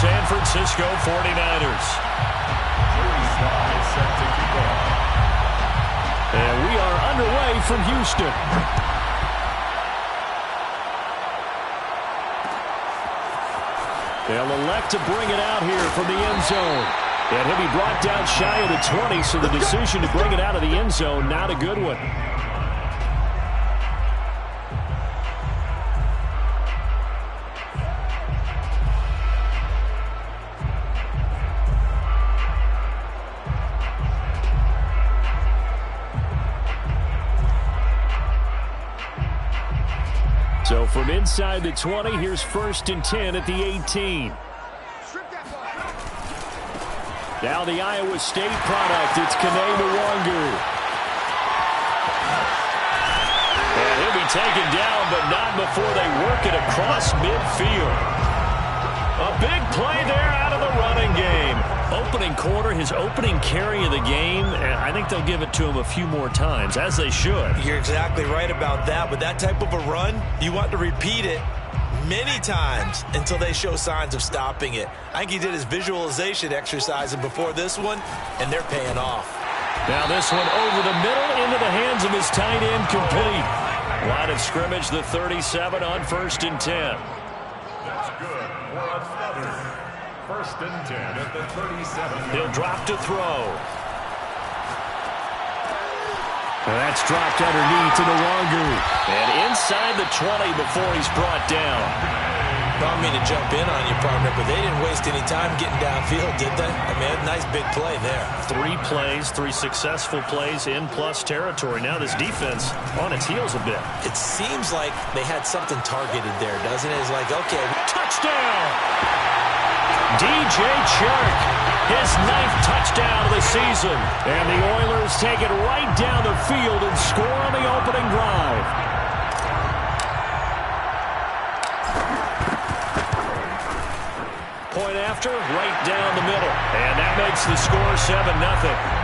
San Francisco 49ers. And we are underway from Houston. They'll elect to bring it out here from the end zone. And he'll be brought down shy of the 20, so the decision to bring it out of the end zone, not a good one. So from inside the 20, here's 1st and 10 at the 18. Now the Iowa State product, it's Kene Nwangwu. And he'll be taken down, but not before they work it across midfield. A big play there out of the running game. Opening quarter, his opening carry of the game, and I think they'll give it to him a few more times, as they should. You're exactly right about that. With that type of a run, you want to repeat it many times until they show signs of stopping it. I think he did his visualization exercise before this one, and they're paying off. Now this one over the middle into the hands of his tight end, complete. Line of scrimmage, the 37 on 1st and 10. That's good for another 1st and 10 at the 37. He'll drop to throw. And that's dropped underneath to Nwangwu. And inside the 20 before he's brought down. I don't mean to jump in on you, partner, but they didn't waste any time getting downfield, did they? I mean, a nice big play there. 3 plays, 3 successful plays in plus territory. Now this defense on its heels a bit. It seems like they had something targeted there, doesn't it? It's like, okay. Touchdown! DJ Chark, his 9th touchdown of the season. And the Oilers take it right down the field and score on the opening drive. Point after, right down the middle. And that makes the score 7-0.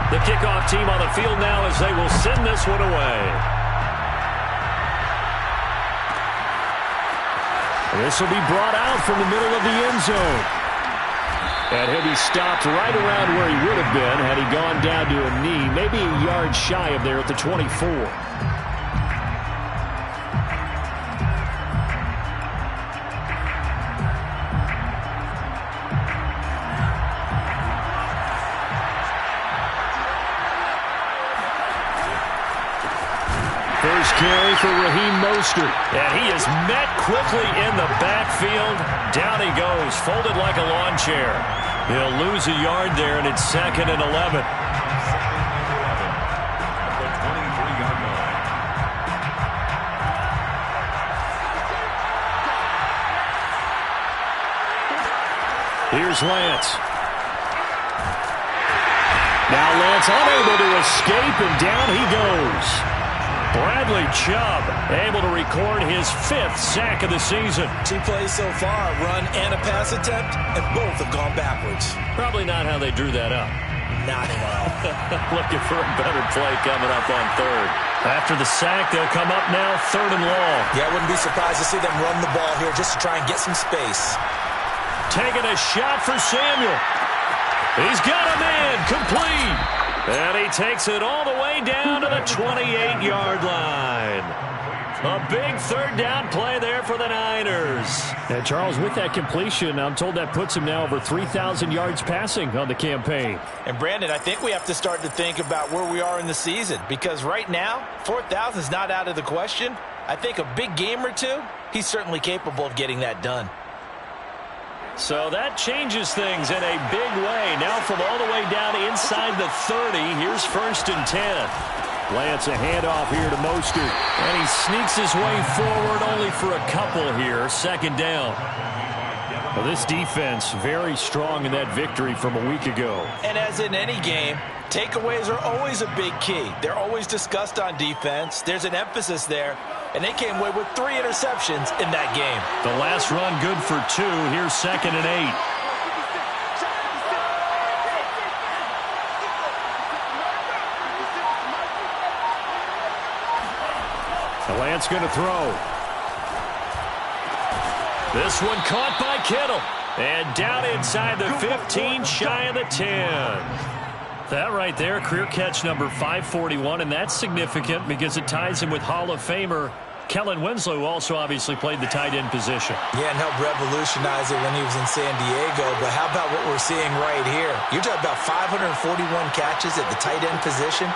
The kickoff team on the field now as they will send this one away. This will be brought out from the middle of the end zone. And he'll be stopped right around where he would have been had he gone down to a knee, maybe a yard shy of there at the 24. First carry for Raheem Mostert. And he is met quickly in the backfield. Down he goes, folded like a lawn chair. He'll lose a yard there, and it's 2nd and 11. Here's Lance. Now Lance unable to escape, and down he goes. Bradley Chubb able to record his 5th sack of the season. 2 plays so far, a run and a pass attempt, and both have gone backwards. Probably not how they drew that up. Not at all. Looking for a better play coming up on 3rd. After the sack, they'll come up now 3rd and long. Yeah, I wouldn't be surprised to see them run the ball here just to try and get some space. Taking a shot for Samuel. He's got a man, complete. And he takes it all the way down to the 28-yard line. A big 3rd down play there for the Niners. And Charles, with that completion, I'm told that puts him now over 3,000 yards passing on the campaign. And Brandon, I think we have to start to think about where we are in the season, because right now, 4,000 is not out of the question. I think a big game or two, he's certainly capable of getting that done. So that changes things in a big way. Now from all the way down inside the 30, here's 1st and 10. Lance a handoff here to Mostert. And he sneaks his way forward only for a couple here. 2nd down. Well, this defense very strong in that victory from a week ago. And as in any game, takeaways are always a big key. They're always discussed on defense. There's an emphasis there. And they came away with 3 interceptions in that game. The last run good for 2. Here's 2nd and 8. The Lance going to throw. This one caught by Kittle. And down inside the 15, shy of the 10. That right there, career catch number 541, and that's significant because it ties him with Hall of Famer Kellen Winslow, who also obviously played the tight end position. Yeah, and helped revolutionize it when he was in San Diego. But how about what we're seeing right here? You're talking about 541 catches at the tight end position.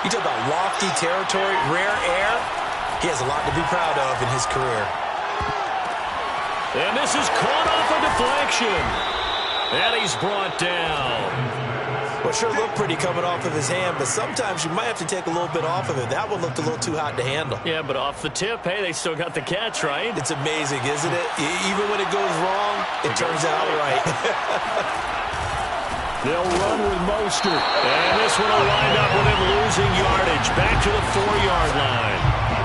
You talk about lofty territory, rare air. He has a lot to be proud of in his career. And this is caught off a deflection. And he's brought down. Well, sure looked pretty coming off of his hand, but sometimes you might have to take a little bit off of it. That one looked a little too hot to handle. Yeah, but off the tip, hey, they still got the catch, right? It's amazing, isn't it? Even when it goes wrong, it turns out right. They'll run with Mostert. And this one will wind up with him losing yardage back to the 4-yard line.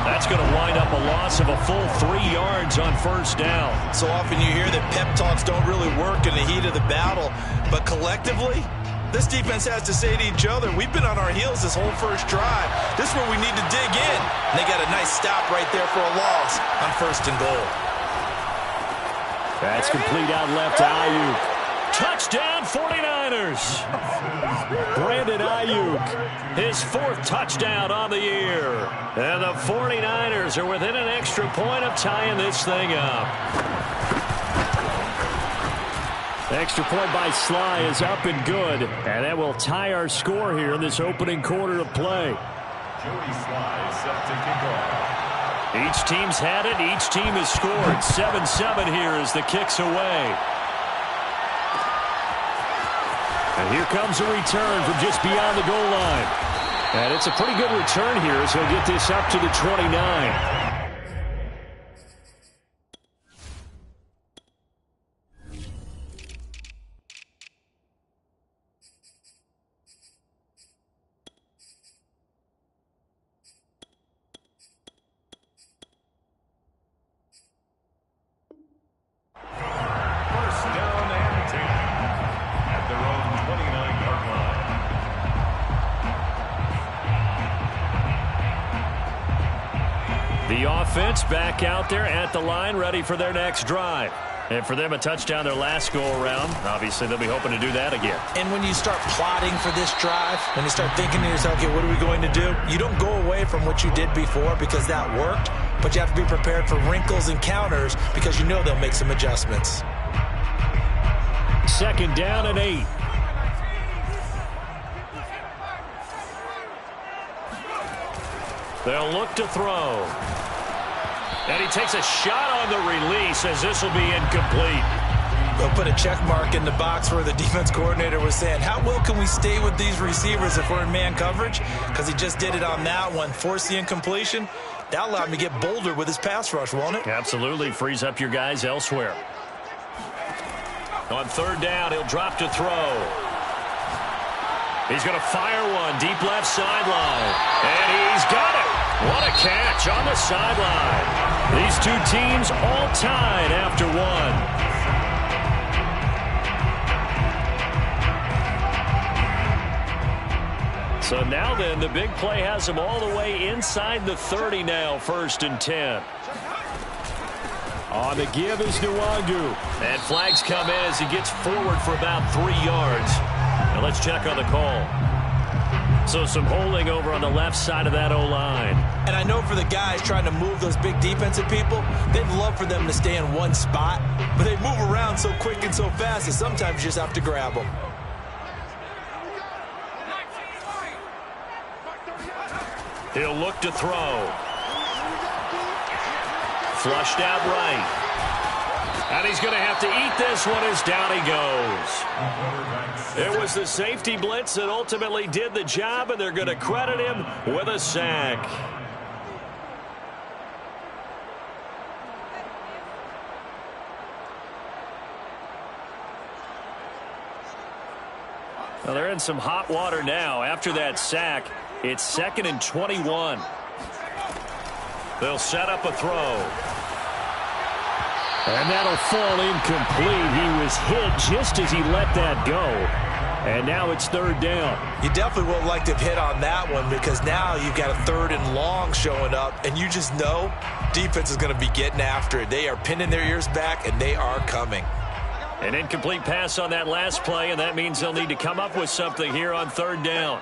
That's going to wind up a loss of a full 3 yards on first down. So often you hear that pep talks don't really work in the heat of the battle, but collectively, this defense has to say to each other, we've been on our heels this whole first drive. This is where we need to dig in. And they got a nice stop right there for a loss on 1st and goal. That's complete out left to Ayuk. Touchdown 49ers. Brandon Ayuk, his 4th touchdown on the year. And the 49ers are within an extra point of tying this thing up. Extra point by Sly is up and good. And that will tie our score here in this opening quarter of play. Joey Sly set to kick off. Each team's had it. Each team has scored. 7-7 here as the kick's away. And here comes a return from just beyond the goal line. And it's a pretty good return here as he'll get this up to the 29. The offense back out there at the line, ready for their next drive. And for them, a touchdown their last go-around. Obviously, they'll be hoping to do that again. And when you start plotting for this drive, when you start thinking to yourself, okay, what are we going to do? You don't go away from what you did before because that worked, but you have to be prepared for wrinkles and counters because you know they'll make some adjustments. 2nd down and 8. They'll look to throw. And he takes a shot on the release as this will be incomplete. They'll put a check mark in the box where the defense coordinator was saying, how well can we stay with these receivers if we're in man coverage? Because he just did it on that one, forced the incompletion. That allowed him to get bolder with his pass rush, won't it? Absolutely. Frees up your guys elsewhere. On 3rd down, he'll drop to throw. He's going to fire one deep left sideline. And he's got it. What a catch on the sideline. These two teams all tied after one. So now then, the big play has them all the way inside the 30 now, 1st and 10. On the give is Nwangu. And flags come in as he gets forward for about 3 yards. Now let's check on the call. So some holding over on the left side of that O-line. And I know for the guys trying to move those big defensive people, they'd love for them to stay in one spot. But they move around so quick and so fast that sometimes you just have to grab them. He'll look to throw. Flushed out right. And he's going to have to eat this one as down he goes. It was the safety blitz that ultimately did the job, and they're going to credit him with a sack. Well, they're in some hot water now. After that sack, it's 2nd and 21. They'll set up a throw. And that'll fall incomplete. He was hit just as he let that go. And now it's third down. You definitely would like to have hit on that one because now you've got a 3rd and long showing up, and you just know defense is going to be getting after it. They are pinning their ears back, and they are coming. An incomplete pass on that last play, and that means they'll need to come up with something here on third down.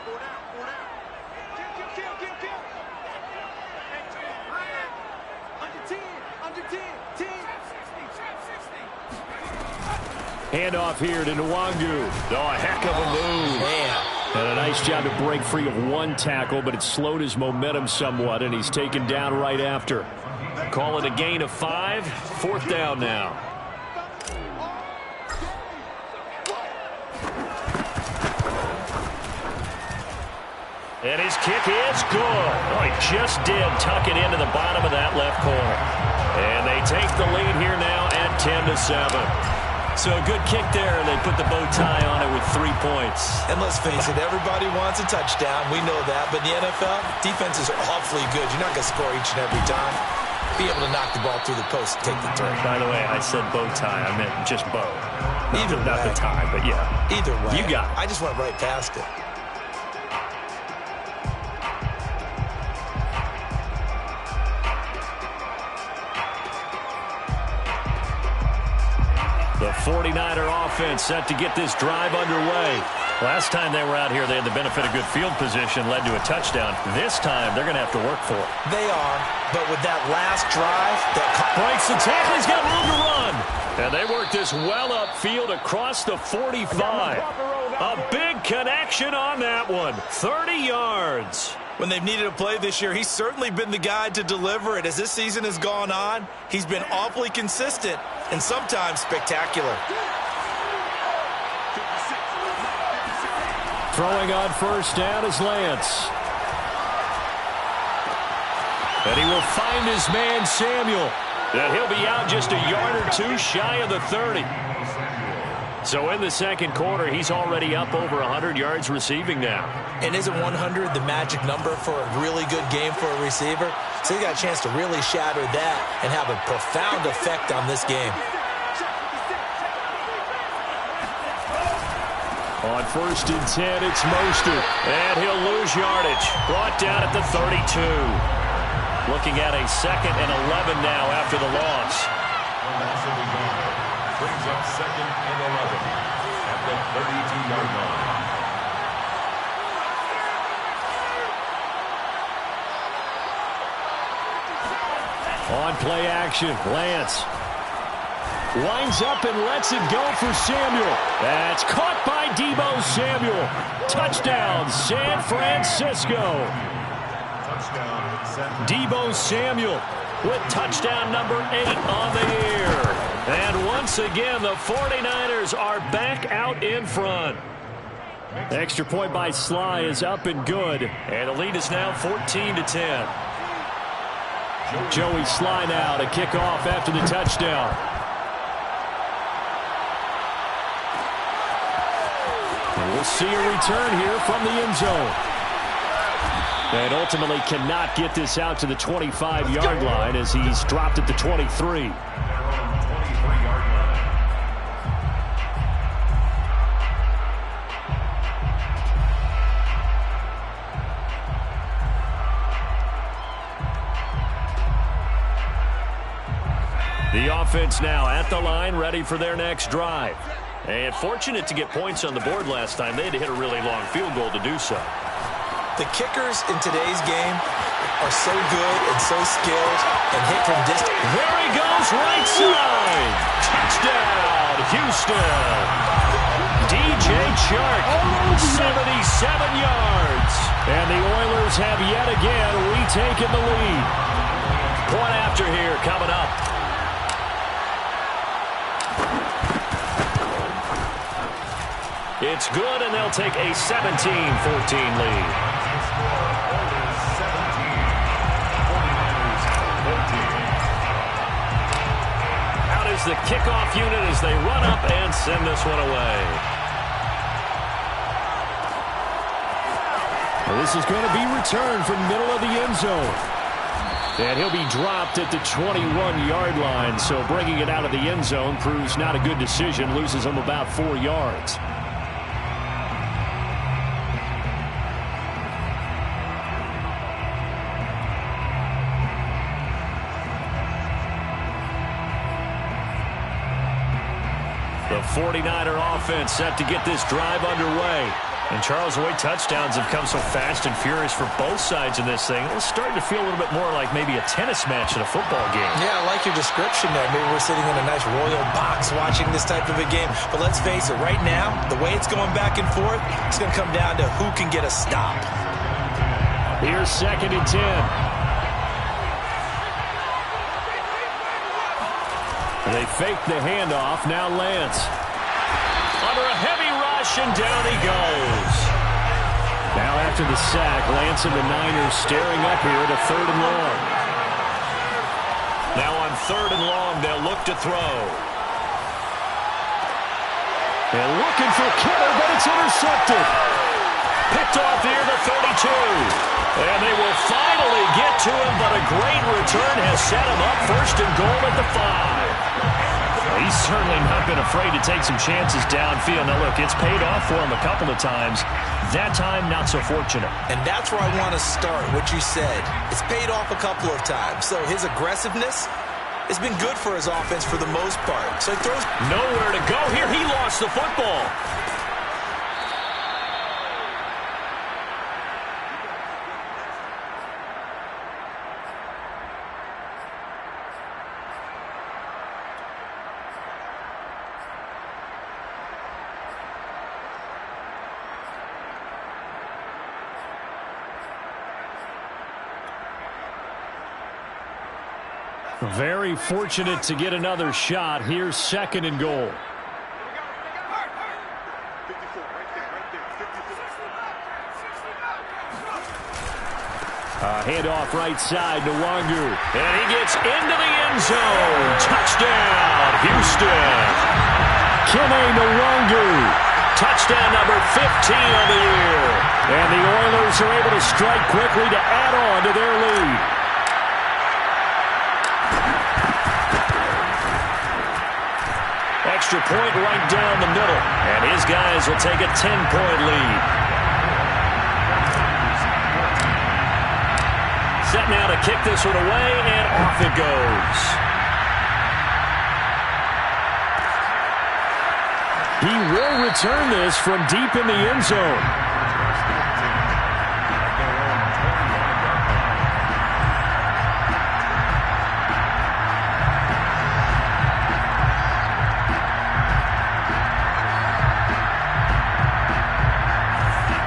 Handoff here to Nwangu. Oh, a heck of a move. Man. And a nice job to break free of one tackle, but it slowed his momentum somewhat, and he's taken down right after. Call it a gain of 5. 4th down now. And his kick is good. Oh, he just did tuck it into the bottom of that left corner. And they take the lead here now at 10-7. So a good kick there, and they put the bow tie on it with 3 points. And let's face it, everybody wants a touchdown. We know that. But in the NFL, defenses are awfully good. You're not going to score each and every time. Be able to knock the ball through the post and take the turn. By the way, I said bow tie. I meant just bow. Either way. Not the tie, but yeah. Either way. You got it. I just went right past it. The 49er offense set to get this drive underway. Last time they were out here, they had the benefit of good field position, led to a touchdown. This time, they're going to have to work for it. They are, but with that last drive, that breaks the tackle. He's got room to run. And they work this well upfield across the 45. A big connection on that one. 30 yards. When they've needed a play this year, he's certainly been the guy to deliver it. As this season has gone on, he's been awfully consistent and sometimes spectacular. Throwing on first down is Lance. And he will find his man, Samuel. And he'll be out just a yard or 2 shy of the 30. So in the second quarter, he's already up over 100 yards receiving now. And isn't 100 the magic number for a really good game for a receiver? So he got a chance to really shatter that and have a profound effect on this game. On 1st and 10, it's Mostert. And he'll lose yardage. Brought down at the 32. Looking at a 2nd and 11 now after the loss. Brings up 2nd and 11 at the 32-yard line. On play action, Lance winds up and lets it go for Samuel. That's caught by Deebo Samuel. Touchdown, San Francisco. Deebo Samuel with touchdown number 8 on the year. And once again, the 49ers are back out in front. Extra point by Sly is up and good. And the lead is now 14-10. Joey Sly now to kick off after the touchdown. And we'll see a return here from the end zone. And ultimately cannot get this out to the 25-yard line as he's dropped at the 23. The offense now at the line, ready for their next drive. And fortunate to get points on the board last time. They had to hit a really long field goal to do so. The kickers in today's game are so good and so skilled and hit from distance. There he goes, right side. Touchdown, Houston. DJ Chark, 77 yards. And the Oilers have yet again retaken the lead. Point after here coming up. It's good, and they'll take a 17-14 lead. Out is the kickoff unit as they run up and send this one away. Well, this is going to be returned from middle of the end zone. And he'll be dropped at the 21-yard line, so bringing it out of the end zone proves not a good decision, loses him about 4 yards. 49er offense set to get this drive underway. And Charles, the way touchdowns have come so fast and furious for both sides of this thing, it's starting to feel a little bit more like maybe a tennis match at a football game. Yeah, I like your description there. Maybe we're sitting in a nice royal box watching this type of a game. But let's face it, right now, the way it's going back and forth, it's going to come down to who can get a stop. Here's 2nd and 10. They fake the handoff. Now Lance. Under a heavy rush, and down he goes. Now after the sack, Lance and the Niners staring up here at a 3rd and long. Now on 3rd and long, they'll look to throw. They're looking for Kittle, but it's intercepted. Picked off near the 32. And they will finally get to him, but a great return has set him up 1st and goal at the 5. He's certainly not been afraid to take some chances downfield. Now, look, it's paid off for him a couple of times. That time, not so fortunate. And that's where I want to start, what you said. It's paid off a couple of times. So his aggressiveness has been good for his offense for the most part. So he throws nowhere to go here. He lost the football. Very fortunate to get another shot. Here's 2nd and goal. Handoff right side to Wangu. And he gets into the end zone. Touchdown, Houston. Kene Nwangu. Touchdown number 15 on the year. And the Oilers are able to strike quickly to add on to their lead. Extra point right down the middle. And his guys will take a 10-point lead. Set now to kick this one away, and off it goes. He will return this from deep in the end zone.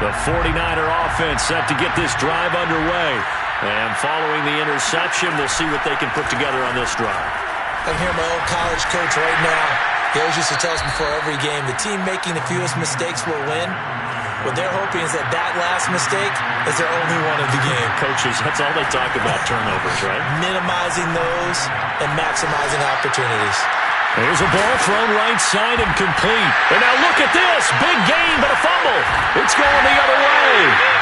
The 49er offense set to get this drive underway. And following the interception, we'll see what they can put together on this drive. I hear my old college coach right now. He always used to tell us before every game, the team making the fewest mistakes will win. What they're hoping is that last mistake is their only one of the game. Coaches, that's all they talk about, turnovers, right? Minimizing those and maximizing opportunities. Here's a ball thrown right side and complete. And now look at this. Big gain, but a fumble. It's going the other way.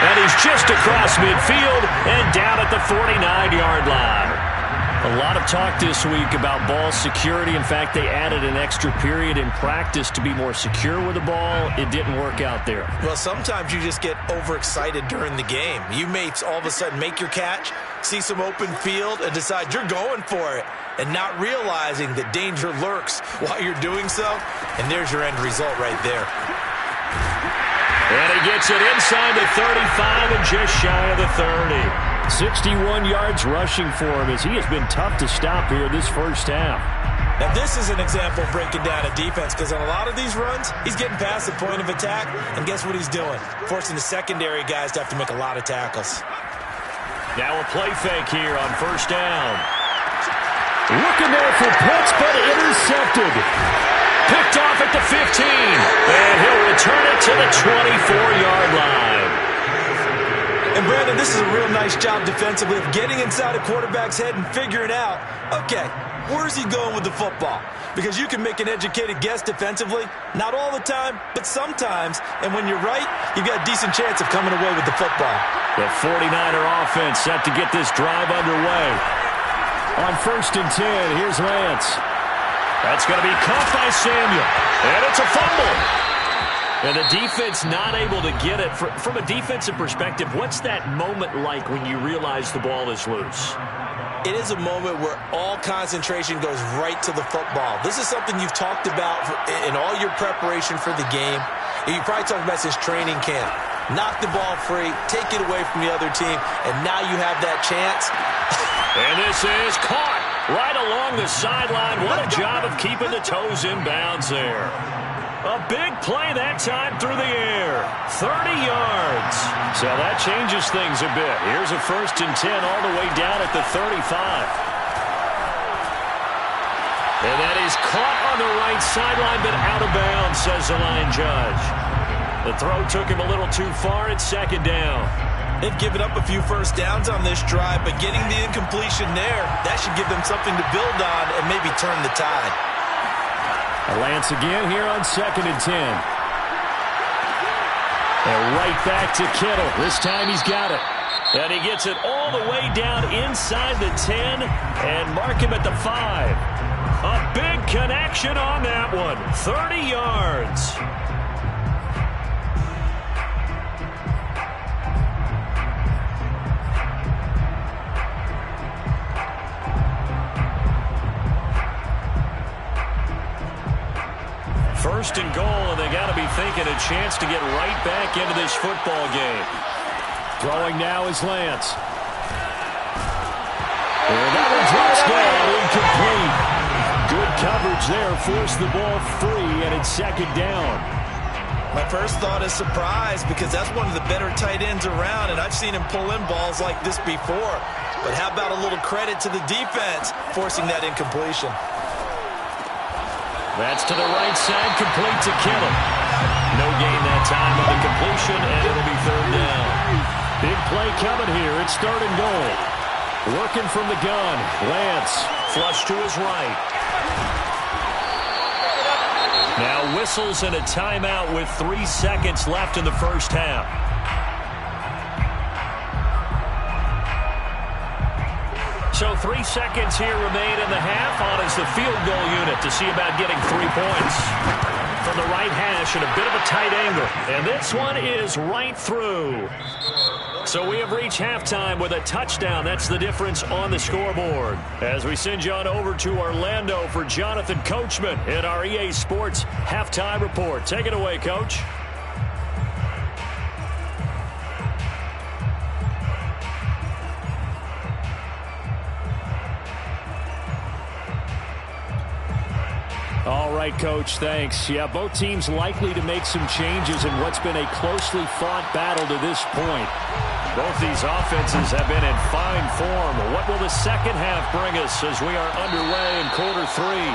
And he's just across midfield and down at the 49-yard line. A lot of talk this week about ball security. In fact, they added an extra period in practice to be more secure with the ball. It didn't work out there. Well, sometimes you just get overexcited during the game. You may all of a sudden make your catch, see some open field, and decide you're going for it, and not realizing that danger lurks while you're doing so. And there's your end result right there. And he gets it inside the 35 and just shy of the 30. 61 yards rushing for him as he has been tough to stop here this first half. Now this is an example of breaking down a defense, because on a lot of these runs, he's getting past the point of attack, and guess what he's doing? Forcing the secondary guys to have to make a lot of tackles. Now a play fake here on 1st down. Looking there for Pitts, but intercepted. Picked off at the 15, and he'll return it to the 24-yard line. And Brandon, this is a real nice job defensively of getting inside a quarterback's head and figuring out, okay, where's he going with the football? Because you can make an educated guess defensively, not all the time, but sometimes. And when you're right, you've got a decent chance of coming away with the football. The 49er offense set to get this drive underway. On 1st and 10, here's Lance. That's going to be caught by Samuel. And it's a fumble. And the defense not able to get it. From a defensive perspective, what's that moment like when you realize the ball is loose? It is a moment where all concentration goes right to the football. This is something you've talked about in all your preparation for the game. You probably talked about this training camp. Knock the ball free, take it away from the other team, and now you have that chance. And this is caught right along the sideline. What a job of keeping the toes in bounds there. A big play that time through the air. 30 yards. So that changes things a bit. Here's a 1st and 10 all the way down at the 35. And that is caught on the right sideline, but out of bounds, says the line judge. The throw took him a little too far. It's 2nd down. They've given up a few first downs on this drive, but getting the incompletion there, that should give them something to build on and maybe turn the tide. Lance again here on 2nd and 10. And right back to Kittle. This time he's got it. And he gets it all the way down inside the 10 and mark him at the 5. A big connection on that one. 30 yards. First and goal, and they got to be thinking a chance to get right back into this football game. Throwing now is Lance. And that one drops down, incomplete. Good coverage there, forced the ball free, and it's 2nd down. My first thought is surprise, because that's one of the better tight ends around, and I've seen him pull in balls like this before. But how about a little credit to the defense forcing that incompletion? That's to the right side, complete to Kittle. No gain that time on the completion, and it'll be 3rd down. Big play coming here. It's 3rd and goal. Working from the gun. Lance, flush to his right. Now whistles and a timeout with 3 seconds left in the first half. So 3 seconds here remain in the half. On is the field goal unit to see about getting 3 points. From the right hash at a bit of a tight angle. And this one is right through. So we have reached halftime with a touchdown. That's the difference on the scoreboard. As we send you on over to Orlando for Jonathan Coachman in our EA Sports Halftime Report. Take it away, Coach. All right, Coach, thanks. Yeah, both teams likely to make some changes in what's been a closely fought battle to this point. Both these offenses have been in fine form. What will the second half bring us as we are underway in quarter 3?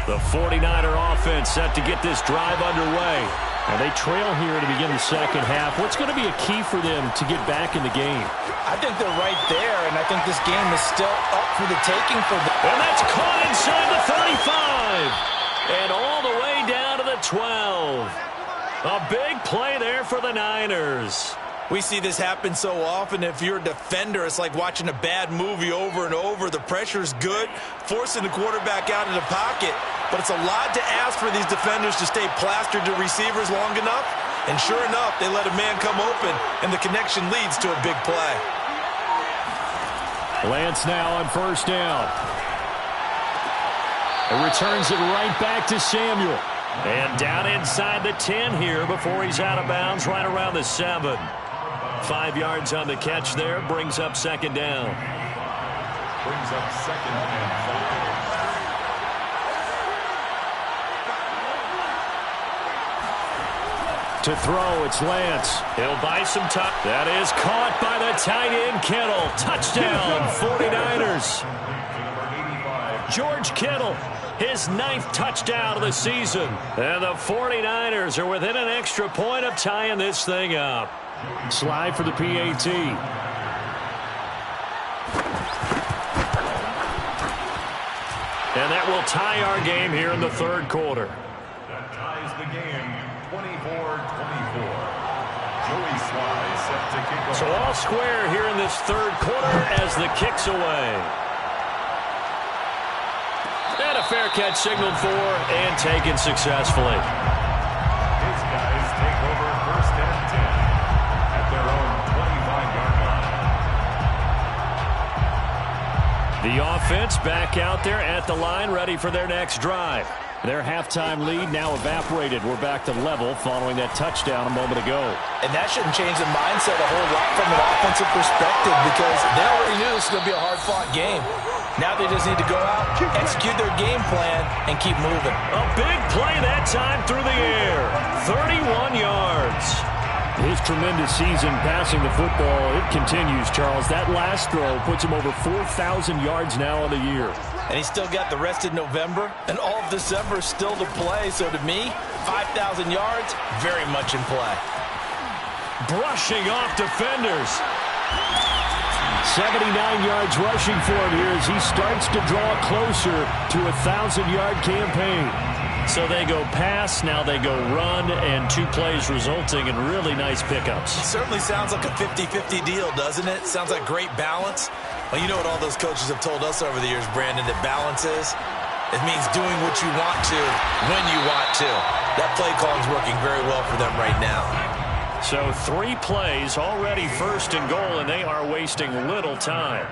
The 49er offense set to get this drive underway. And they trail here to begin the second half. What's going to be a key for them to get back in the game? I think they're right there, and I think this game is still up for the taking for them. And that's caught inside the 35. And all the way down to the 12. A big play there for the Niners. We see this happen so often. If you're a defender, it's like watching a bad movie over and over. The pressure's good, forcing the quarterback out of the pocket. But it's a lot to ask for these defenders to stay plastered to receivers long enough. And sure enough, they let a man come open, and the connection leads to a big play. Lance now on first down. It returns it right back to Samuel. And down inside the 10 here before he's out of bounds, right around the 7. 5 yards on the catch there, brings up second down. Brings up 2nd and 5. To throw, it's Lance. He'll buy some time. That is caught by the tight end, Kittle. Touchdown, 49ers. George Kittle, his 9th touchdown of the season. And the 49ers are within an extra point of tying this thing up. Slide for the PAT. And that will tie our game here in the third quarter. That ties the game, 24-24. Joey Sly set to kick off. So all square here in this third quarter as the kick's away. And a fair catch signaled for and taken successfully. His guys take over 1st and 10 at their own 25-yard line. The offense back out there at the line, ready for their next drive. Their halftime lead now evaporated. We're back to level following that touchdown a moment ago. And that shouldn't change the mindset a whole lot from an offensive perspective because they already knew this was going to be a hard-fought game. Now they just need to go out, execute their game plan, and keep moving. A big play that time through the air. 31 yards. His tremendous season passing the football, it continues, Charles. That last throw puts him over 4,000 yards now on the year. And he's still got the rest of November and all of December still to play. So to me, 5,000 yards, very much in play. Brushing off defenders. 79 yards rushing for him here as he starts to draw closer to a 1,000-yard campaign. So they go pass, now they go run, and 2 plays resulting in really nice pickups. It certainly sounds like a 50-50 deal, doesn't it? Sounds like great balance. Well, you know what all those coaches have told us over the years, Brandon, that balance is? It means doing what you want to when you want to. That play calling is working very well for them right now. So 3 plays, already 1st and goal, and they are wasting little time.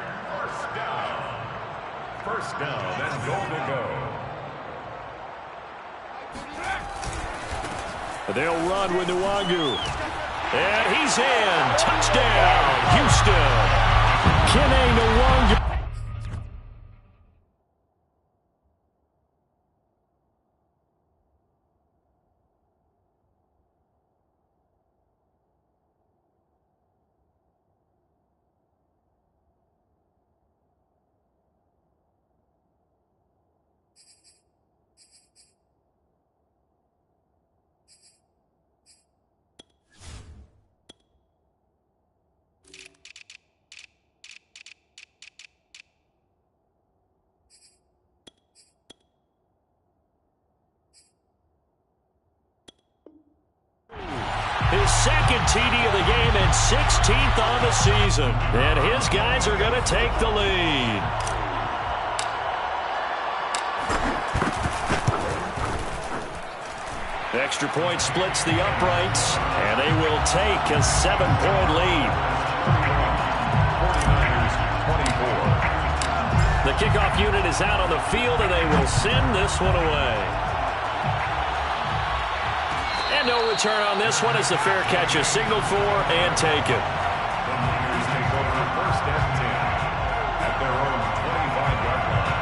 First down and goal to go. They'll run with Nwangu. And he's in. Touchdown, Houston. Kene Nwangu. His second TD of the game and 16th on the season. And his guys are going to take the lead. The extra point splits the uprights, and they will take a 7-point lead. 49ers 24. The kickoff unit is out on the field, and they will send this one away. And no return on this one as the fair catch is signaled for and taken. The Niners take over 1st and 10 at their own 25-yard line.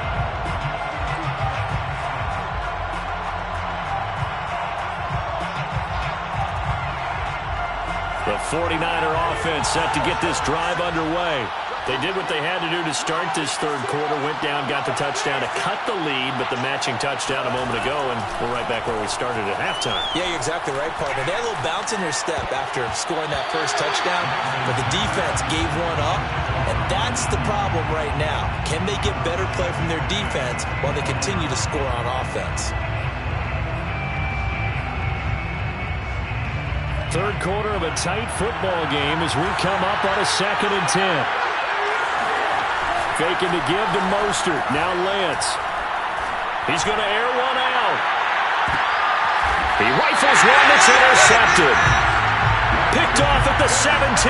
The 49er offense set to get this drive underway. They did what they had to do to start this third quarter, went down, got the touchdown to cut the lead, but the matching touchdown a moment ago, and we're right back where we started at halftime. Yeah, you're exactly right, partner. They had a little bounce in their step after scoring that first touchdown, but the defense gave one up, and that's the problem right now. Can they get better play from their defense while they continue to score on offense? Third quarter of a tight football game as we come up on a 2nd and 10. Faking to give to Mostert. Now Lance. He's going to air one out. He rifles one that's intercepted. Picked off at the 17.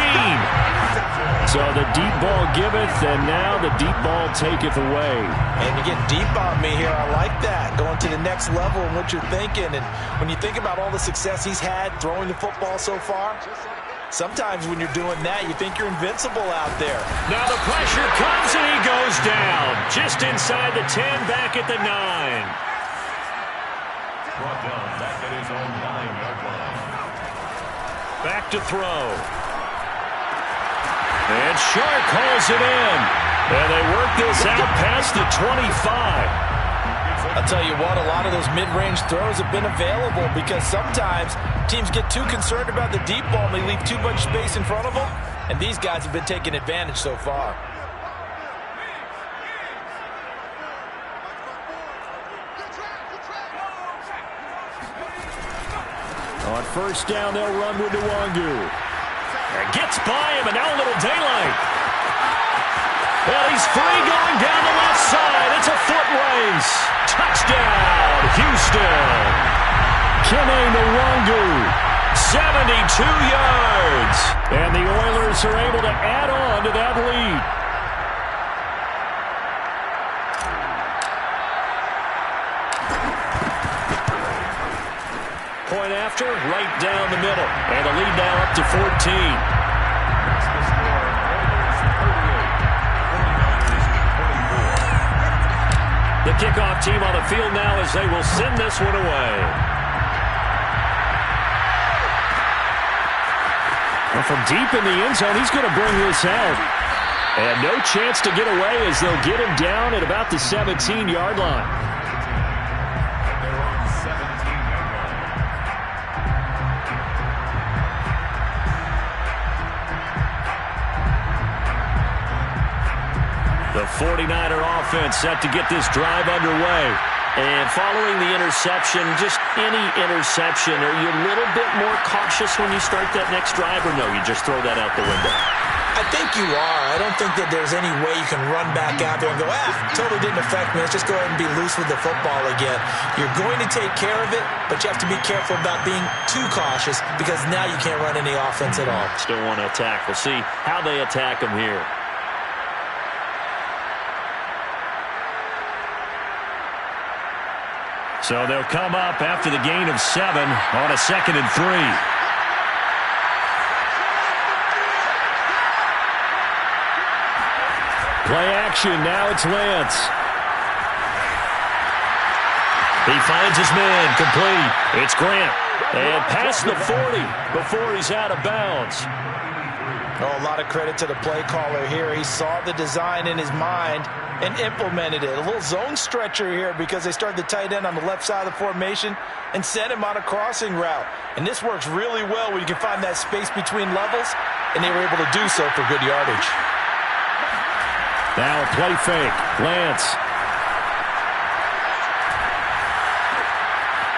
So the deep ball giveth, and now the deep ball taketh away. And you get deep on me here. I like that. Going to the next level and what you're thinking. And when you think about all the success he's had throwing the football so far, sometimes when you're doing that, you think you're invincible out there. Now the pressure comes and he goes down. Just inside the 10, back at the 9. Brought down back at his own 9-yard line. Back to throw. And Shark hauls it in. And they work this out past the 25. I'll tell you what, a lot of those mid-range throws have been available because sometimes teams get too concerned about the deep ball and they leave too much space in front of them. And these guys have been taking advantage so far. On first down, they'll run with Nwangu. And gets by him, and now a little daylight. Well, he's free going down the left side. It's a foot race. Touchdown, Houston. Kene Nwangu, 72 yards. And the Oilers are able to add on to that lead. Point after, right down the middle. And the lead now up to 14. The kickoff team on the field now as they will send this one away. Well, from deep in the end zone, he's going to bring this out. And no chance to get away as they'll get him down at about the 17-yard line. The 49er offense set to get this drive underway. And following the interception, just any interception, are you a little bit more cautious when you start that next drive, or no, you just throw that out the window? I think you are. I don't think that there's any way you can run back out there and go, totally didn't affect me. Let's just go ahead and be loose with the football again. You're going to take care of it, but you have to be careful about being too cautious because now you can't run any offense at all. Still want to attack. We'll see how they attack them here. So they'll come up after the gain of 7 on a 2nd and 3. Play action. Now it's Lance. He finds his man. Complete. It's Grant. And past the 40 before he's out of bounds. Oh, a lot of credit to the play caller here. He saw the design in his mind and implemented it. A little zone stretcher here because they started the tight end on the left side of the formation and sent him on a crossing route. And this works really well when you can find that space between levels, and they were able to do so for good yardage. Now a play fake. Lance.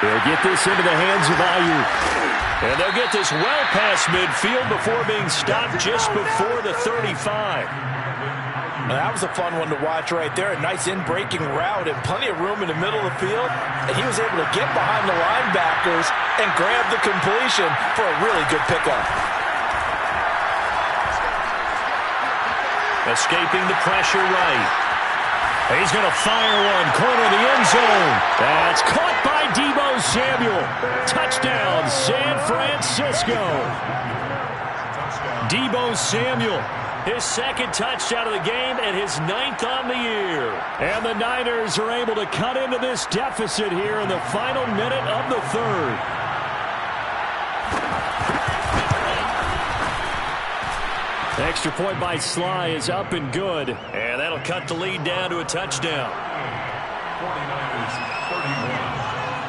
They'll get this into the hands of Ayuk. And they'll get this well past midfield before being stopped just before the 35. Now, that was a fun one to watch right there. A nice in-breaking route and plenty of room in the middle of the field. And he was able to get behind the linebackers and grab the completion for a really good pickup. Escaping the pressure right. He's going to fire one. Corner of the end zone. That's caught by Deebo Samuel. Touchdown, San Francisco. Deebo Samuel. His 2nd touchdown of the game and his 9th on the year. And the Niners are able to cut into this deficit here in the final minute of the 3rd. Extra point by Sly is up and good. And that'll cut the lead down to a touchdown. 49ers,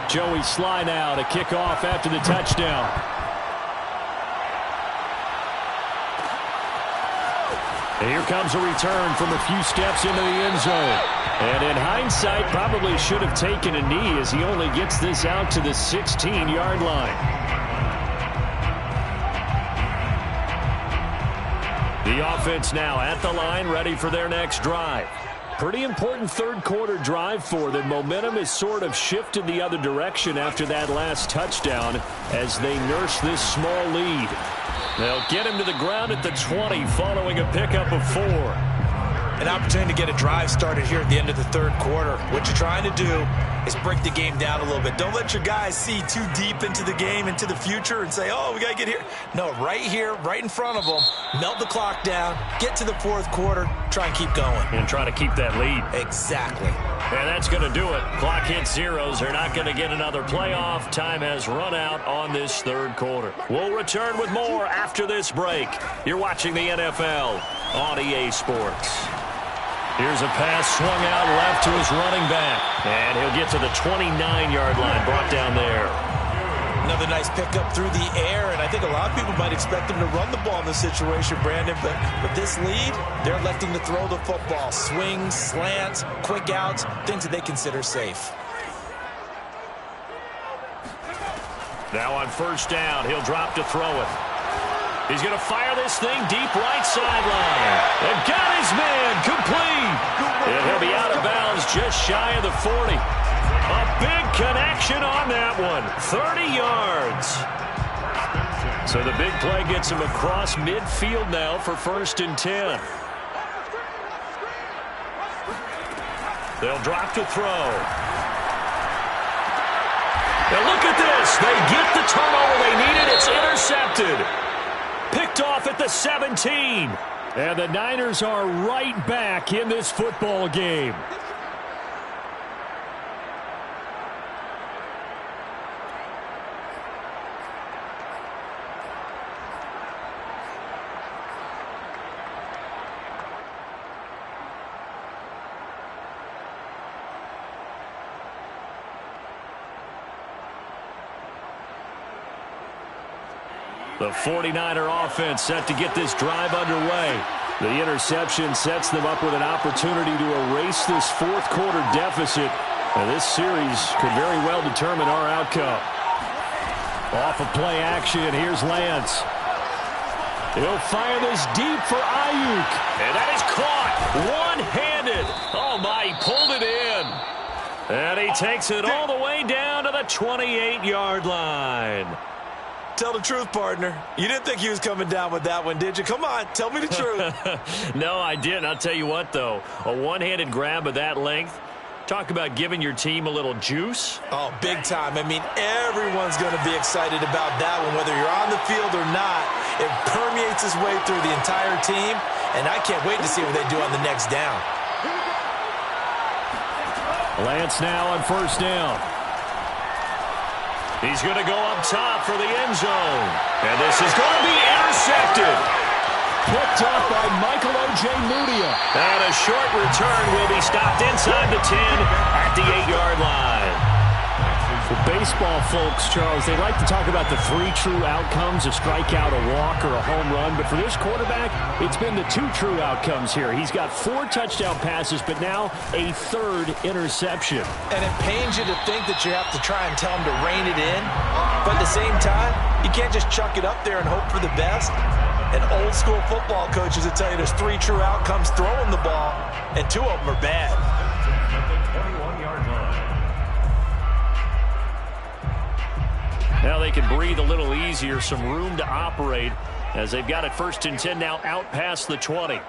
31. Joey Sly now to kick off after the touchdown. And here comes a return from a few steps into the end zone. And in hindsight, probably should have taken a knee as he only gets this out to the 16-yard line. The offense now at the line, ready for their next drive. Pretty important 3rd quarter drive for them. Momentum has sort of shifted the other direction after that last touchdown as they nurse this small lead. They'll get him to the ground at the 20 following a pickup of 4. An opportunity to get a drive started here at the end of the 3rd quarter. What you're trying to do is break the game down a little bit. Don't let your guys see too deep into the game, into the future, and say, oh, we got to get here. No, right here, right in front of them, melt the clock down, get to the 4th quarter, try and keep going. And try to keep that lead. Exactly. And that's going to do it. Clock hits zeros. They're not going to get another playoff. Time has run out on this 3rd quarter. We'll return with more after this break. You're watching the NFL on EA Sports. Here's a pass swung out left to his running back. And he'll get to the 29-yard line, brought down there. Another nice pickup through the air, and I think a lot of people might expect him to run the ball in this situation, Brandon, but with this lead, they're electing to throw the football. Swings, slants, quick outs, things that they consider safe. Now on 1st down, he'll drop to throw it. He's going to fire this thing deep right sideline. And got his man complete. And he'll be out of bounds just shy of the 40. A big connection on that one. 30 yards. So the big play gets him across midfield now for 1st and 10. They'll drop to throw. Now look at this. They get the turnover they needed. It's intercepted. Picked off at the 17. And the Niners are right back in this football game. The 49er offense set to get this drive underway. The interception sets them up with an opportunity to erase this fourth-quarter deficit. And this series could very well determine our outcome. Off of play action, here's Lance. He'll fire this deep for Ayuk. And that is caught one-handed. Oh, my, he pulled it in. And he takes it all the way down to the 28-yard line. Tell the truth, partner. You didn't think he was coming down with that one, did you? Come on, tell me the truth. No, I didn't. I'll tell you what, though. A one-handed grab of that length. Talk about giving your team a little juice. Oh, big time. I mean, everyone's going to be excited about that one, whether you're on the field or not. It permeates its way through the entire team, and I can't wait to see what they do on the next down. Lance now on 1st down. He's going to go up top for the end zone. And this is going to be intercepted. Picked up by Michael Ojemudia. And a short return will be stopped inside the 10 at the 8-yard line. For baseball folks, Charles, they like to talk about the 3 true outcomes, a strikeout, a walk, or a home run. But for this quarterback, it's been the 2 true outcomes here. He's got 4 touchdown passes, but now a 3rd interception. And it pains you to think that you have to try and tell him to rein it in. But at the same time, you can't just chuck it up there and hope for the best. And old school football coaches will tell you there's 3 true outcomes throwing the ball, and 2 of them are bad. Now they can breathe a little easier, some room to operate as they've got it 1st and 10 now out past the 20.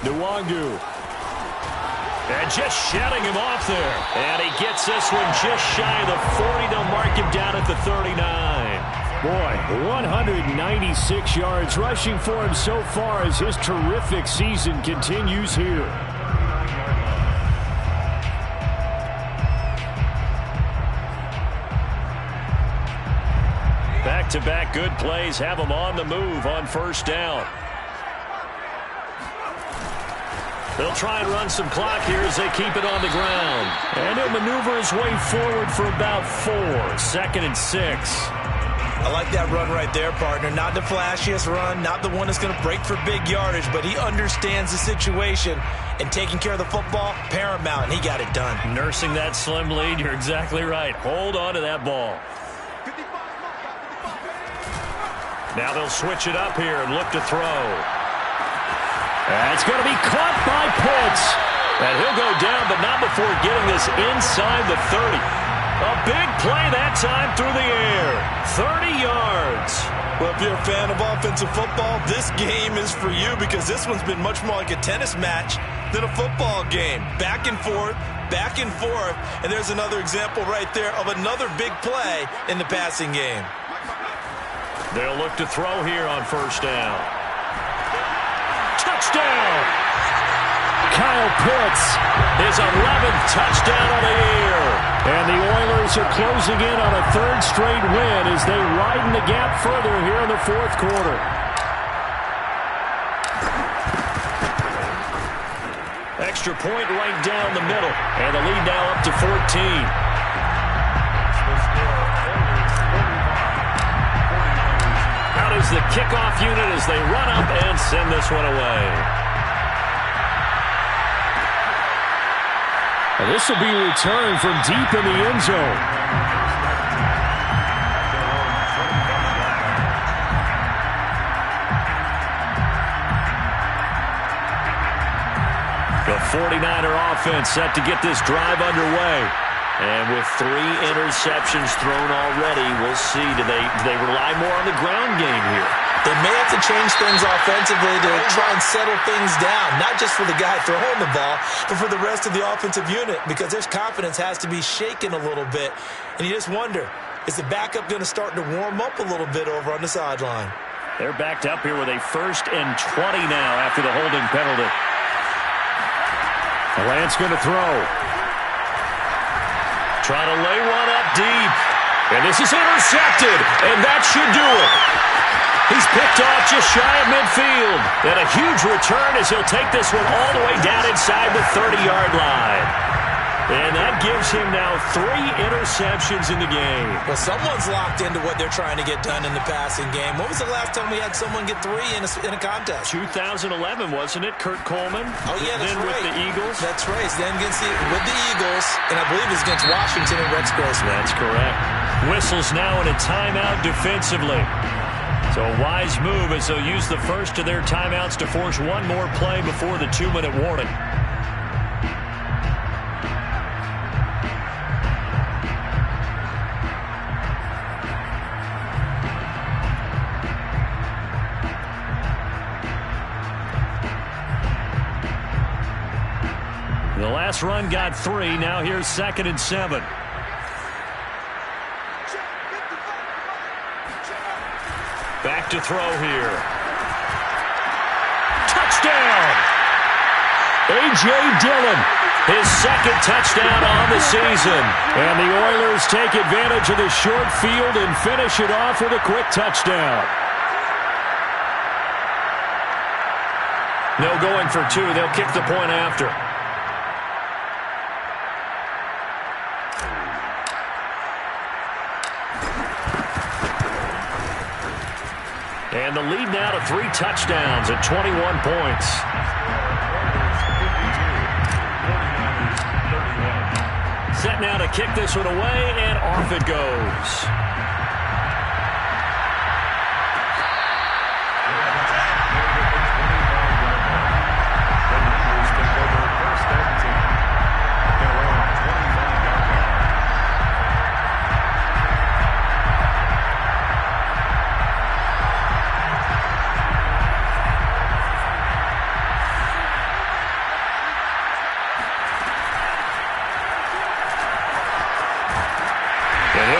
Nwangu. And just shutting him off there. And he gets this one just shy of the 40. They'll mark him down at the 39. Boy, 196 yards rushing for him so far as his terrific season continues here. Back-to-back good plays have him on the move on 1st down. They'll try and run some clock here as they keep it on the ground. And he'll maneuver his way forward for about 4. 2nd and 6. I like that run right there, partner. Not the flashiest run, not the one that's going to break for big yardage, but he understands the situation, and taking care of the football, paramount, and he got it done. Nursing that slim lead, you're exactly right. Hold on to that ball. Now they'll switch it up here and look to throw. It's going to be caught by Pitts. And he'll go down, but not before getting this inside the 30. A big play that time through the air. 30 yards. Well, if you're a fan of offensive football, this game is for you because this one's been much more like a tennis match than a football game. Back and forth, and there's another example right there of another big play in the passing game. They'll look to throw here on 1st down. Touchdown! Kyle Pitts, his 11th touchdown of the year. And the Oilers are closing in on a 3rd straight win as they widen the gap further here in the 4th quarter. Extra point right down the middle. And the lead now up to 14. Out is the kickoff unit as they run up and send this one away. And this will be returned from deep in the end zone. The 49er offense set to get this drive underway. And with 3 interceptions thrown already, we'll see. Do they rely more on the ground game here? They may have to change things offensively to try and settle things down, not just for the guy throwing the ball, but for the rest of the offensive unit, because their confidence has to be shaken a little bit. And you just wonder, is the backup going to start to warm up a little bit over on the sideline? They're backed up here with a 1st and 20 now after the holding penalty. Lance going to throw. Trying to lay one up deep. And this is intercepted, and that should do it. He's picked off just shy of midfield. And a huge return as he'll take this one all the way down inside the 30-yard line. And that gives him now 3 interceptions in the game. Well, someone's locked into what they're trying to get done in the passing game. When was the last time we had someone get 3 in a contest? 2011, wasn't it? Kurt Coleman? Oh, yeah, that's then right. with the Eagles? That's right. Then with the Eagles, and I believe it was against Washington and Rex Grossman. That's correct. Whistles now in a timeout defensively. So a wise move as they'll use the first of their timeouts to force one more play before the 2-minute warning. The last run got 3. Now here's 2nd and 7. Back to throw here. Touchdown! A.J. Dillon, his 2nd touchdown on the season. And the Oilers take advantage of the short field and finish it off with a quick touchdown. No going for 2. They'll kick the point after. And the lead now to 3 touchdowns at 21 points. Set now to kick this one away, and off it goes.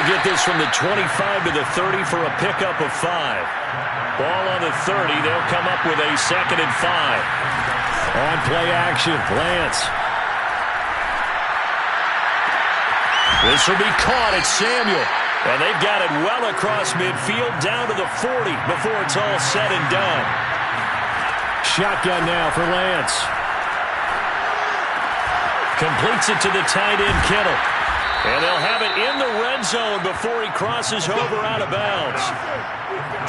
Get this from the 25 to the 30 for a pickup of 5. Ball on the 30. They'll come up with a 2nd and 5. On play action, Lance. This will be caught. It's Samuel. And they've got it well across midfield down to the 40 before it's all said and done. Shotgun now for Lance. Completes it to the tight end, Kittle. And they'll have it in the red zone before he crosses over out of bounds.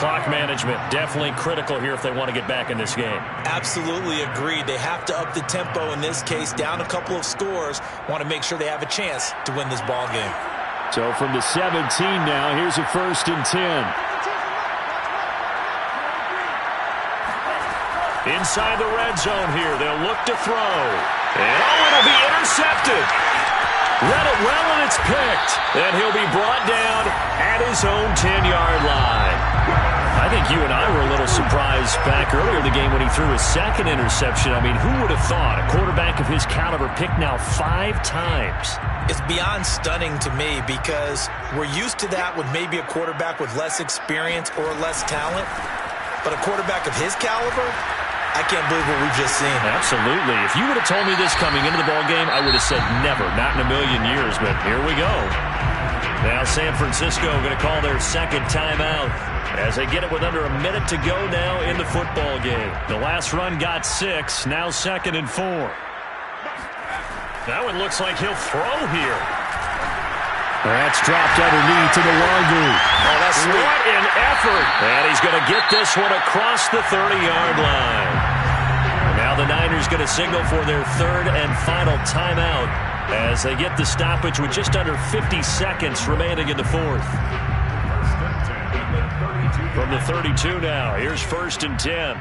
Clock management definitely critical here if they want to get back in this game. Absolutely agreed. They have to up the tempo in this case, down a couple of scores. Want to make sure they have a chance to win this ball game. So from the 17 now, here's a 1st and 10. Inside the red zone here, they'll look to throw. And it'll be intercepted. Read it well, and it's picked. And he'll be brought down at his own 10-yard line. I think you and I were a little surprised back earlier in the game when he threw his 2nd interception. I mean, who would have thought a quarterback of his caliber picked now 5 times? It's beyond stunning to me because we're used to that with maybe a quarterback with less experience or less talent. But a quarterback of his caliber, I can't believe what we've just seen. Absolutely. If you would have told me this coming into the ballgame, I would have said never, not in a million years, but here we go. Now San Francisco going to call their 2nd timeout as they get it with under a minute to go now in the football game. The last run got 6, now 2nd and 4. That one looks like he'll throw here. That's dropped underneath to the Longu. Oh, that's sweet. What an effort. And he's going to get this one across the 30-yard line. Now the Niners going to signal for their 3rd and final timeout as they get the stoppage with just under 50 seconds remaining in the fourth. From the 32 now, here's 1st and 10.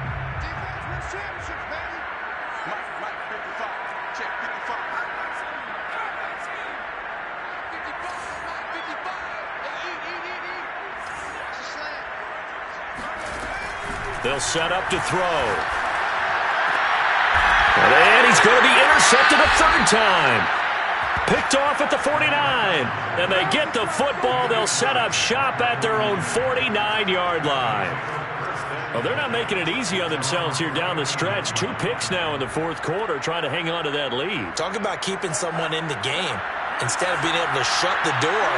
They'll set up to throw. And he's going to be intercepted a third time. Picked off at the 49. And they get the football. They'll set up shop at their own 49-yard line. Well, they're not making it easy on themselves here down the stretch. 2 picks now in the fourth quarter, trying to hang on to that lead. Talk about keeping someone in the game. Instead of being able to shut the door,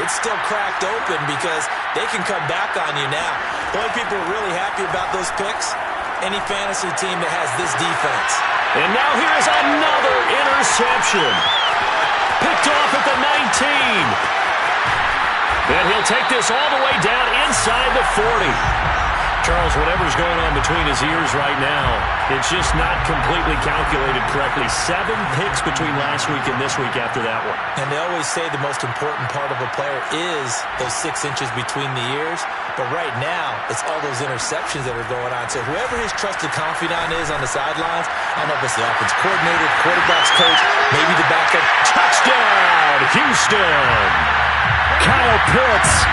it's still cracked open because they can come back on you now. The only people who are really happy about those picks, any fantasy team that has this defense. And now here's another interception. Picked off at the 19. And he'll take this all the way down inside the 40. Charles, whatever's going on between his ears right now, it's just not completely calculated correctly. 7 picks between last week and this week after that one. And they always say the most important part of a player is those 6 inches between the ears. But right now, it's all those interceptions that are going on. So whoever his trusted confidant is on the sidelines, I don't know if it's the offense coordinator, quarterback's coach, maybe the backup. Touchdown, Houston! Kyle Pitts,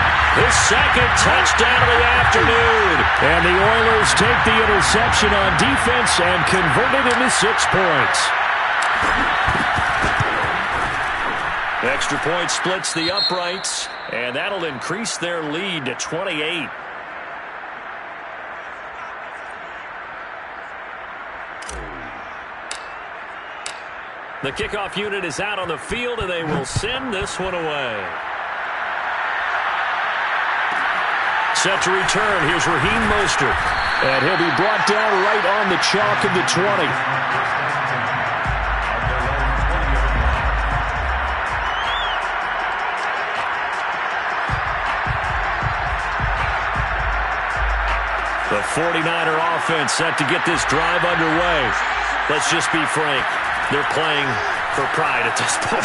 his second touchdown of the afternoon. And the Oilers take the interception on defense and convert it into 6 points. Extra point splits the uprights, and that'll increase their lead to 28. The kickoff unit is out on the field, and they will send this one away. Set to return, here's Raheem Mostert. And he'll be brought down right on the chalk of the 20. The 49er offense set to get this drive underway. Let's just be frank. They're playing for pride at this point.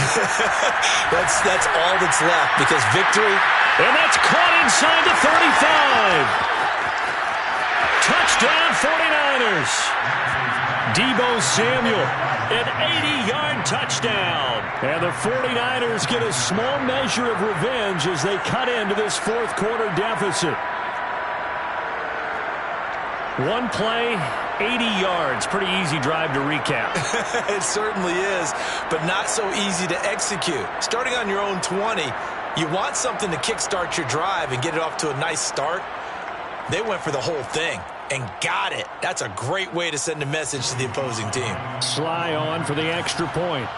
that's all that's left because victory. And that's caught inside the 35. Touchdown 49ers. Deebo Samuel, an 80-yard touchdown. And the 49ers get a small measure of revenge as they cut into this fourth quarter deficit. One play, 80 yards. Pretty easy drive to recap. It certainly is, but not so easy to execute. Starting on your own 20, you want something to kickstart your drive and get it off to a nice start. They went for the whole thing and got it. That's a great way to send a message to the opposing team. Sly on for the extra point.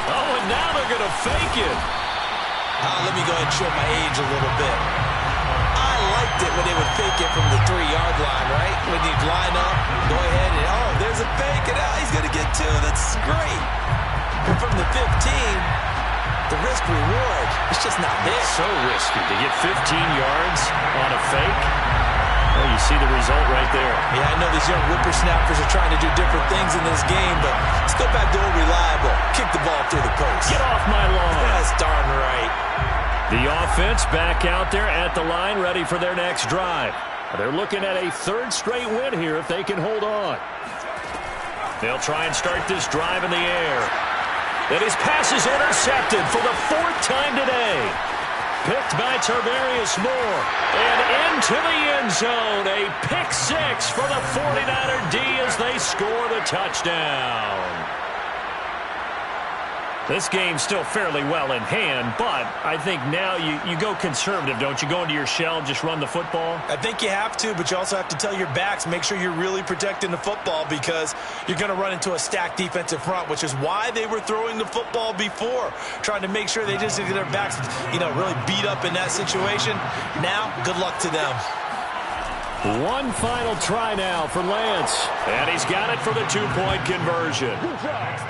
Oh, and now they're going to fake it. Let me go ahead and show my age a little bit. I liked it when they would fake it from the 3-yard line, right? When you'd line up, go ahead and, oh, there's a fake, and he's going to get 2. That's great. But from the 15, the risk-reward, it's just not there. So risky to get 15 yards on a fake. Well, you see the result right there. Yeah, I know these young whippersnappers are trying to do different things in this game, but let's go back to old reliable. Kick the ball through the post. Get off my lawn. That's darn right. The offense back out there at the line, ready for their next drive. They're looking at a 3rd straight win here if they can hold on. They'll try and start this drive in the air. And his pass is intercepted for the 4th time today. Picked by Tarvarius Moore. And into the end zone. A pick 6 for the 49er D as they score the touchdown. This game's still fairly well in hand, but I think now you go conservative, don't you? Go into your shell, just run the football? I think you have to, but you also have to tell your backs, make sure you're really protecting the football because you're going to run into a stacked defensive front, which is why they were throwing the football before, trying to make sure they just get their backs, really beat up in that situation. Now, good luck to them. One final try now for Lance. And he's got it for the 2-point conversion.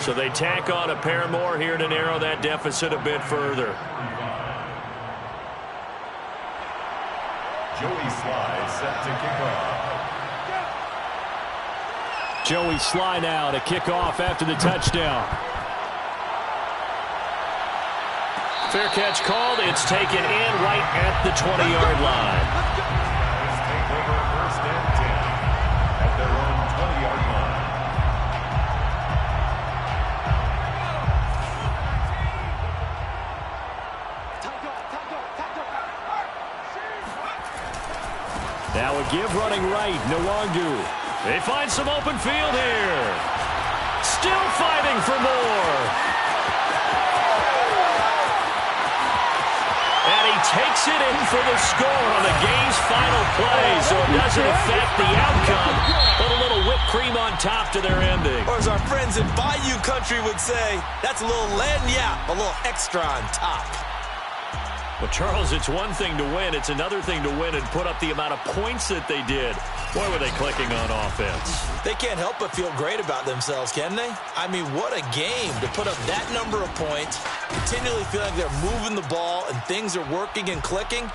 So they tack on a pair more here to narrow that deficit a bit further. Joey Sly set to kick off. Joey Sly now to kick off after the touchdown. Fair catch called. It's taken in right at the 20-yard line. Guys take over first and 10 at their own 20-yard line. Now a give running right. Nwangu. They find some open field here. Still fighting for more. And he takes it in for the score on the game's final play, so it doesn't affect the outcome, but a little whipped cream on top to their ending. Or as our friends in Bayou Country would say, that's a little lagniappe, a little extra on top. Well, Charles, it's one thing to win. It's another thing to win and put up the amount of points that they did. Boy, were they clicking on offense. They can't help but feel great about themselves, can they? I mean, what a game to put up that number of points, continually feel like they're moving the ball and things are working and clicking.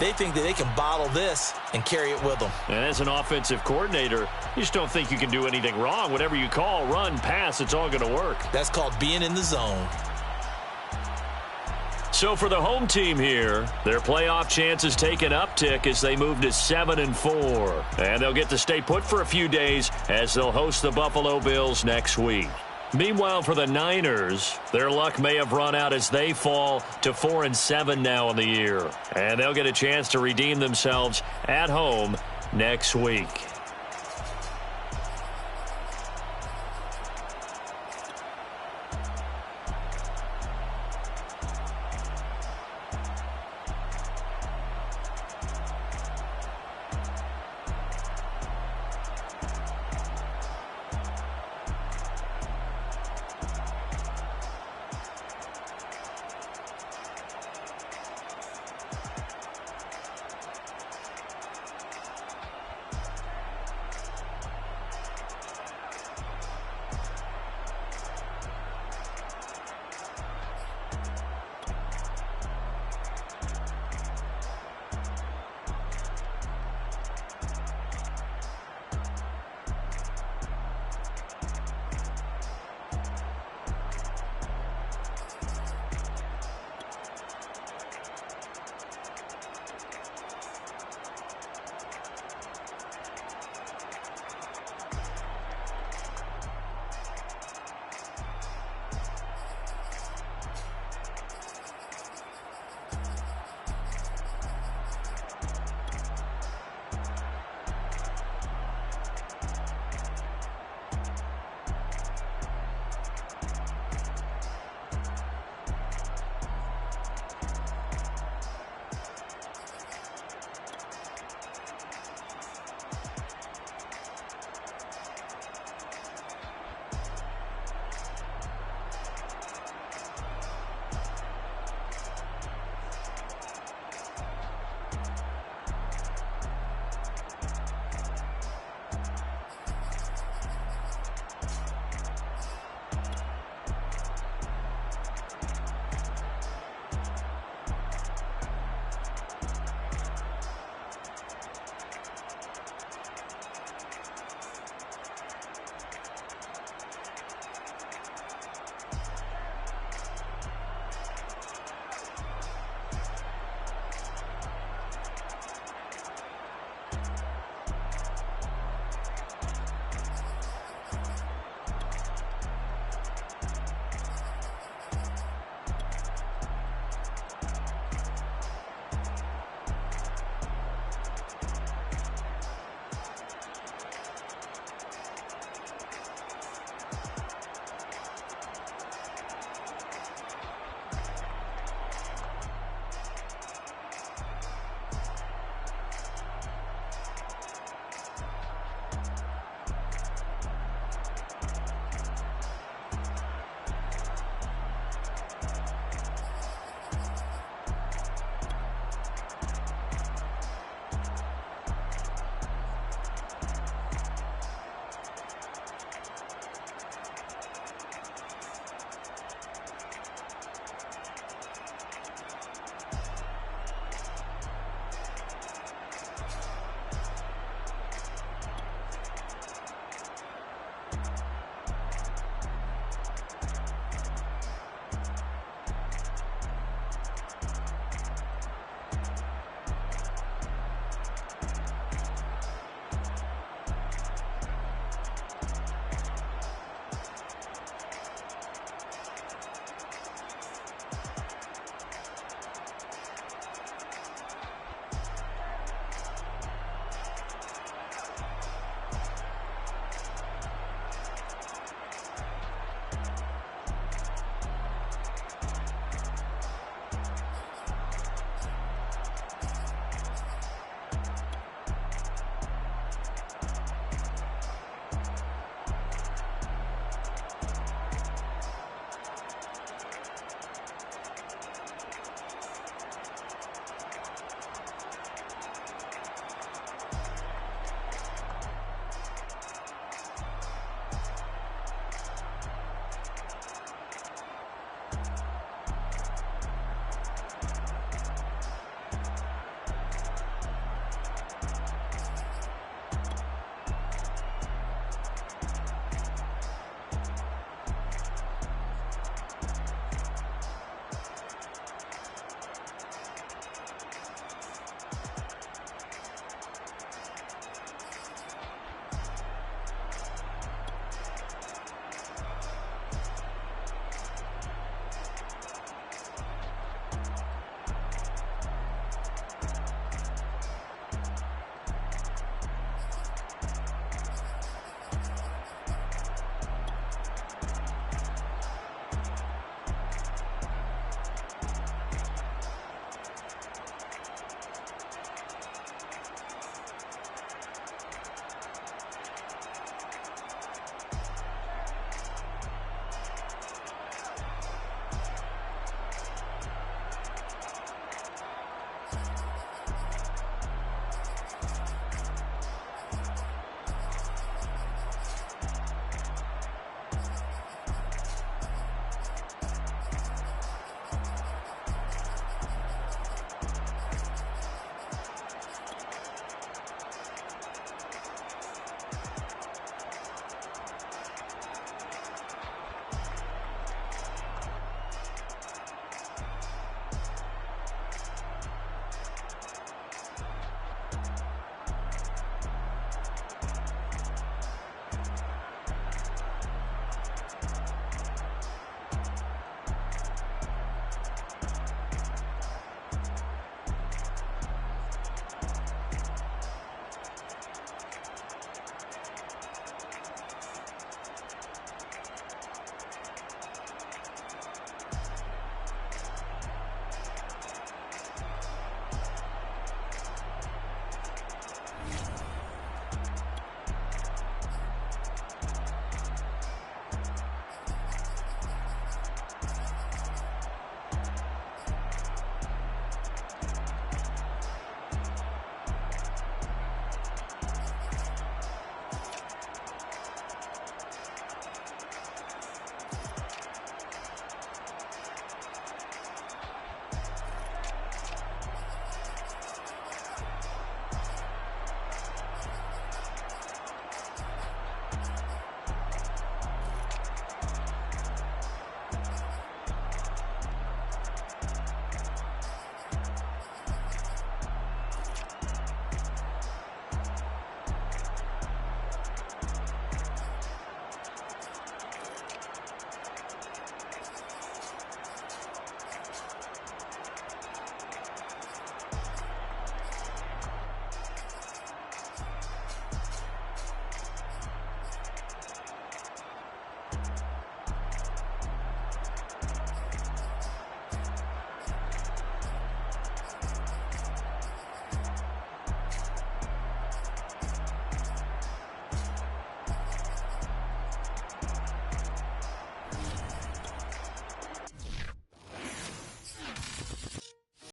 They think that they can bottle this and carry it with them. And as an offensive coordinator, you just don't think you can do anything wrong. Whatever you call, run, pass, it's all going to work. That's called being in the zone. So for the home team here, their playoff chances take an uptick as they move to 7-4. And they'll get to stay put for a few days as they'll host the Buffalo Bills next week. Meanwhile, for the Niners, their luck may have run out as they fall to 4-7 now in the year. And they'll get a chance to redeem themselves at home next week.